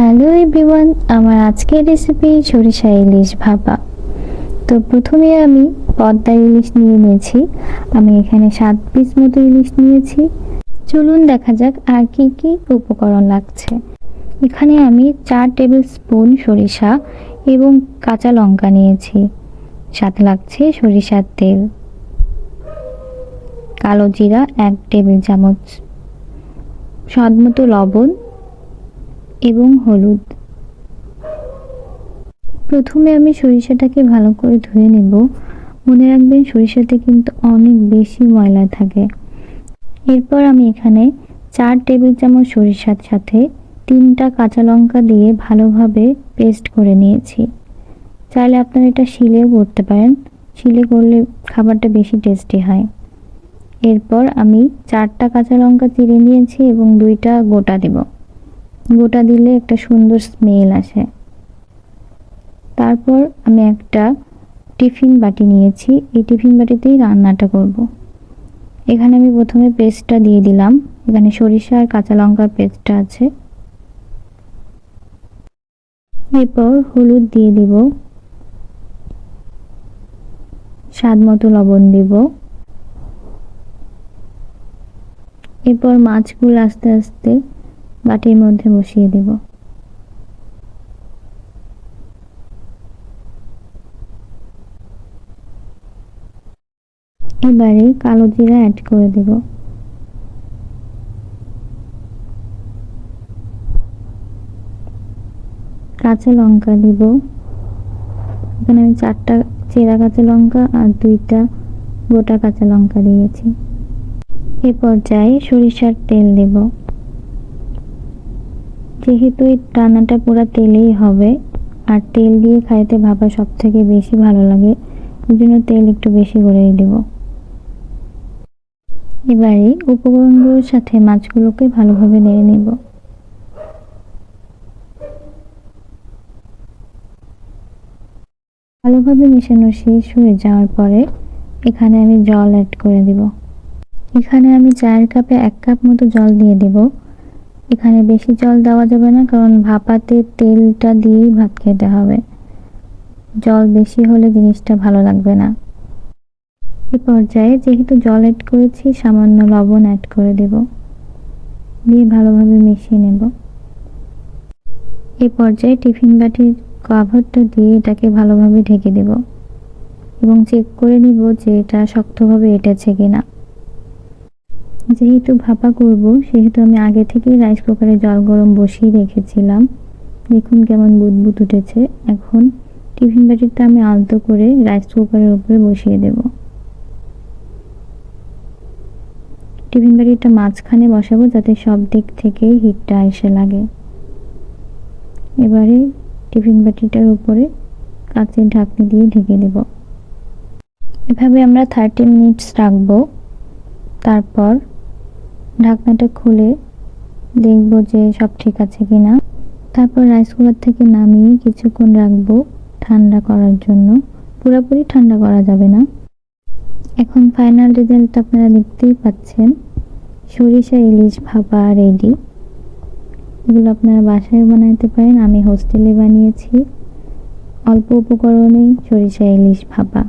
Hello everyone, আমার আজকের recipe সরিষা ইলিশ ভাপা। তো প্রথমে আমি পদ্মা ইলিশ নিয়ে নিয়েছি। আমি এখানে 7 পিস মতো ইলিশ নিয়েছি। চলুন দেখা যাক আর কি কি উপকরণ লাগছে। এখানে আমি 4 টেবিল স্পুন সরিষা এবং কাঁচা লঙ্কা নিয়েছি। সাথে লাগছে সরিষার তেল, কালো জিরা 1 টেবিল চামচ, স্বাদমতো লবণ এবং হলুদ। প্রথমে আমি সরিষাটাকে ভালো করে ধুয়ে নেব। মনে রাখবেন সরিষাতে কিন্তু অনেক বেশি ময়লা থাকে। এরপর আমি এখানে 4 টেবিল চামচ সরিষার সাথে 3টা কাঁচা লঙ্কা দিয়ে ভালোভাবে পেস্ট করে নিয়েছি। চাইলে আপনারা এটা শিলেও করতে পারেন, শিলে করলে খাবারটা বেশি টেস্টি হয়। এরপর আমি 4টা কাঁচা লঙ্কা চিড়ে নিয়েছি এবং 2টা গোটা দেব। গোটা দিলে একটা সুন্দর স্মেল আসে। তারপর আমি একটা টিফিন বাটি নিয়েছি, এই টিফিন বাটিতেই রান্নাটা করব। এখানে আমি প্রথমে পেস্টটা দিয়ে দিলাম। এখানে সরিষা আর কাঁচা লঙ্কার পেস্টটা আছে। এরপর হলুদ দিয়ে দিব, স্বাদ মতো লবণ দিব। এরপর মাছগুলো আস্তে আস্তে বাটির মধ্যে বসিয়ে দেব। এবারে কালো জিরা অ্যাড করে দেব। কাঁচা লঙ্কা দিব। এখানে আমি 4টা চেরা কাঁচা লঙ্কা আর 2টা গোটা কাঁচা লঙ্কা দিয়েছি। এ পর্যায়ে সরিষার তেল দেব। যেহেতু এই রান্নাটা পুরো তেলেই হবে আর তেল দিয়ে খাইতে ভাপা সব থেকে বেশি ভালো লাগে, এই জন্য তেল একটু বেশি করেই দেব। এবারে উপকরণগুলোর সাথে মাছগুলোকে ভালোভাবে নেড়ে নেব। ভালোভাবে মেশানো শেষ হয়ে যাওয়ার পরে এখানে আমি জল অ্যাড করে দেব। এখানে আমি চায়ের কাপে 1 কাপ মতো জল দিয়ে দেব। এখানে বেশি জল দেওয়া যাবে না, কারণ ভাপাতে তেলটা দিয়েই ভাত খেতে হবে। জল বেশি হলে জিনিসটা ভালো লাগবে না। এই পর্যায়ে যেহেতু জল অ্যাড করেছি, সামান্য লবণ অ্যাড করে দেব, দিয়ে ভালোভাবে মিশিয়ে নেব। এই পর্যায়ে টিফিন বাটির কভারটা দিয়ে এটাকে ভালোভাবে ঢেকে দেব এবং চেক করে নিব যে এটা শক্তভাবে এঁটেছে কিনা। যেহেতু ভাপা করব সেহেতু আমি আগে থেকেই রাইস কুকারে জল গরম বসিয়ে রেখেছিলাম। দেখুন কেমন বুদবুদ উঠেছে। এখন টিফিন বাটিটা আমি আলতো করে রাইস কুকারের উপরে বসিয়ে দেব। টিফিন বাটিটা মাঝখানে বসাবো যাতে সব দিক থেকেই হিটটা এসে লাগে। এবারে টিফিন বাটিটার উপরে কাঁচের ঢাকনি দিয়ে ঢেকে দেব। এভাবে আমরা 30 মিনিটস রাখবো। তারপর ঢাকনাটা খুলে দেখব যে সব ঠিক আছে কিনা। তারপর রাইস কুকার থেকে নামিয়ে কিছুক্ষণ রাখবো ঠান্ডা করার জন্য। পুরোপুরি ঠান্ডা করা যাবে না। এখন ফাইনাল রেজাল্ট আপনারা দেখতেই পাচ্ছেন। সরিষা ইলিশ ভাপা রেডি। এগুলো আপনারা বাসায় বানাতে পারেন, আমি হোস্টেলে বানিয়েছি। অল্প উপকরণেই সরিষা ইলিশ ভাপা।